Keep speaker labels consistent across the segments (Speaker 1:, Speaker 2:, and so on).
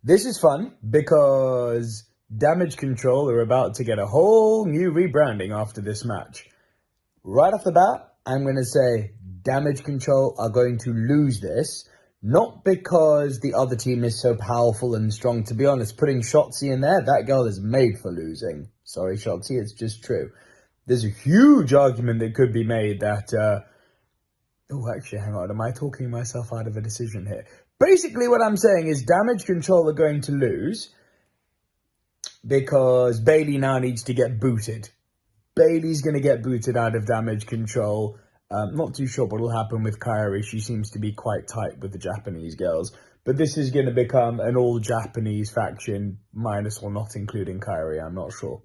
Speaker 1: This is fun because Damage Control are about to get a whole new rebranding after this match. Right off the bat, I'm going to say Damage Control are going to lose this. Not because the other team is so powerful and strong. To be honest, putting Shotzi in there, that girl is made for losing. Sorry, Shotzi, it's just true. There's a huge argument that could be made that... actually, hang on. Am I talking myself out of a decision here? Basically, what I'm saying is Damage Control are going to lose because Bayley now needs to get booted. Bayley's going to get booted out of Damage Control. Not too sure what will happen with Kairi. She seems to be quite tight with the Japanese girls. But this is going to become an all-Japanese faction, minus or not including Kairi. I'm not sure.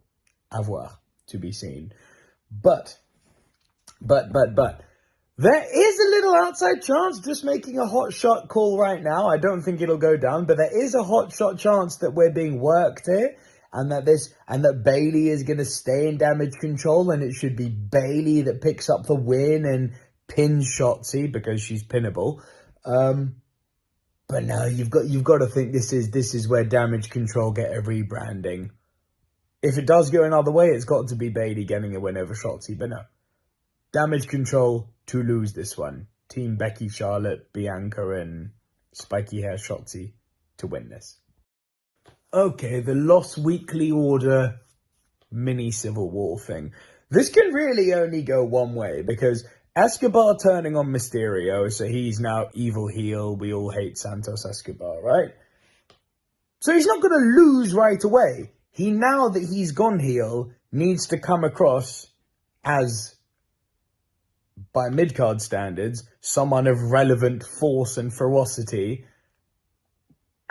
Speaker 1: À voir, to be seen. But. There is a little outside chance, just making a hot shot call right now. I don't think it'll go down, but there is a hot shot chance that we're being worked here. And that Bayley is going to stay in Damage Control, and it should be Bayley that picks up the win and pins Shotzi because she's pinnable. But no, you've got to think this is where Damage Control get a rebranding. If it does go another way, it's got to be Bayley getting a win over Shotzi. But no, Damage Control to lose this one. Team Becky, Charlotte, Bianca, and Spiky Hair Shotzi to win this. Okay, the Lost Weekly Order mini Civil War thing. This can really only go one way because Escobar turning on Mysterio, so he's now evil heel. We all hate Santos Escobar, right? So he's not going to lose right away. He, now that he's gone heel, needs to come across as, by mid-card standards, someone of relevant force and ferocity,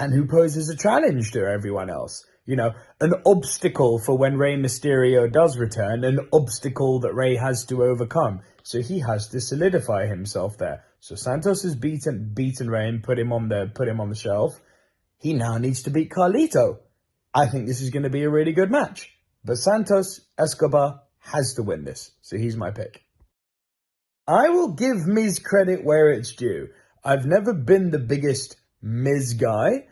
Speaker 1: and who poses a challenge to everyone else. You know, an obstacle for when Rey Mysterio does return, an obstacle that Rey has to overcome. So he has to solidify himself there. So Santos has beaten Rey and put him on the shelf. He now needs to beat Carlito. I think this is going to be a really good match. But Santos Escobar has to win this. So he's my pick. I will give Miz credit where it's due. I've never been the biggest Miz guy,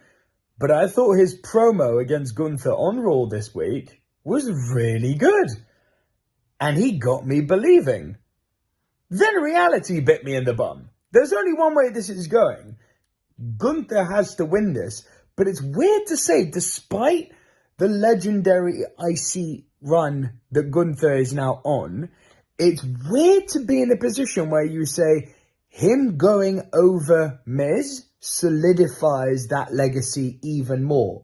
Speaker 1: but I thought his promo against Gunther on Raw this week was really good. And he got me believing. Then reality bit me in the bum. There's only one way this is going. Gunther has to win this, but it's weird to say, despite the legendary IC run that Gunther is now on, it's weird to be in a position where you say him going over Miz solidifies that legacy even more.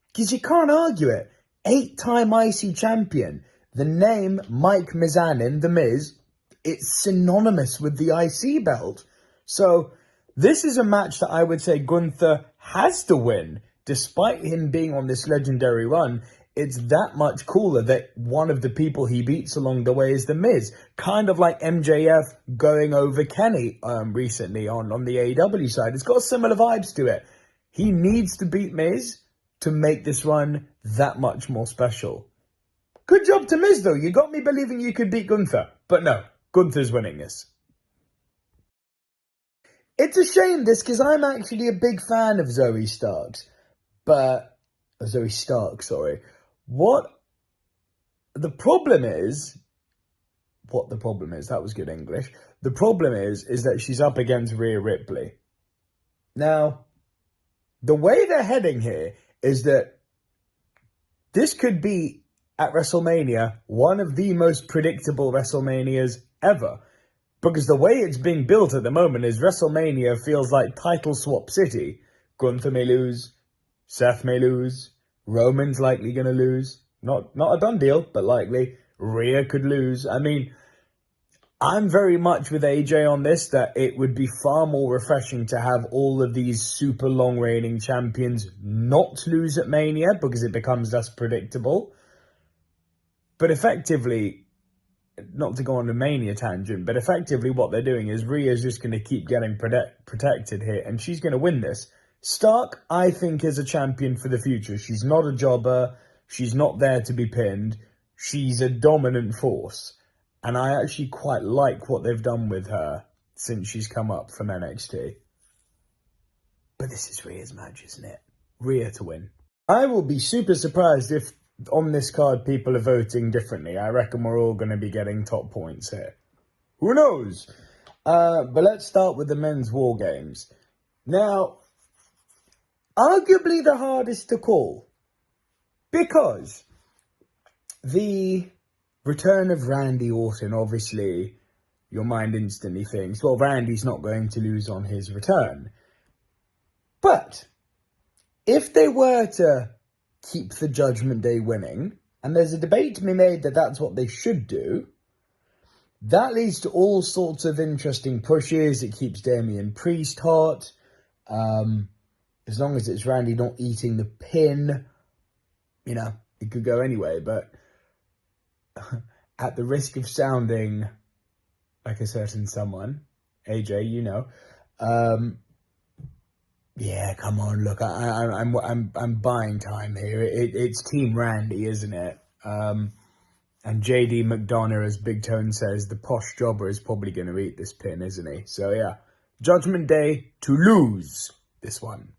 Speaker 1: Because you can't argue it. 8-time IC champion. The name Mike Mizanin, The Miz, it's synonymous with the IC belt. So this is a match that I would say Gunther has to win. Despite him being on this legendary run, it's that much cooler that one of the people he beats along the way is The Miz. Kind of like MJF going over Kenny recently on the AEW side. It's got similar vibes to it. He needs to beat Miz to make this run that much more special. Good job to Miz, though. You got me believing you could beat Gunther. But no, Gunther's winning this. It's a shame this, because I'm actually a big fan of Zoe Stark, What the problem is, that was good English. The problem is that she's up against Rhea Ripley. Now, the way they're heading here is that this could be, at WrestleMania, one of the most predictable WrestleManias ever. Because the way it's being built at the moment is WrestleMania feels like title swap city. Gunther may lose, Seth may lose, Roman's likely going to lose. Not a done deal, but likely. Rhea could lose. I mean, I'm very much with AJ on this, that it would be far more refreshing to have all of these super long reigning champions not lose at Mania because it becomes less predictable. But effectively, not to go on a Mania tangent, but effectively what they're doing is Rhea's just going to keep getting protected here, and she's going to win this. Stark, I think, is a champion for the future. She's not a jobber. She's not there to be pinned. She's a dominant force. And I actually quite like what they've done with her since she's come up from NXT. But this is Rhea's match, isn't it? Rhea to win. I will be super surprised if on this card people are voting differently. I reckon we're all going to be getting top points here. Who knows? But let's start with the men's War Games. Now, arguably the hardest to call, because the return of Randy Orton, obviously, your mind instantly thinks, well, Randy's not going to lose on his return. But if they were to keep the Judgment Day winning, and there's a debate to be made that that's what they should do, that leads to all sorts of interesting pushes. It keeps Damian Priest hot. As long as it's Randy not eating the pin, you know, it could go anyway. But at the risk of sounding like a certain someone, AJ, you know, yeah, come on, look, I'm buying time here. It's Team Randy, isn't it? And JD McDonough, as Big Tone says, the posh jobber is probably going to eat this pin, isn't he? So yeah, Judgment Day to lose this one.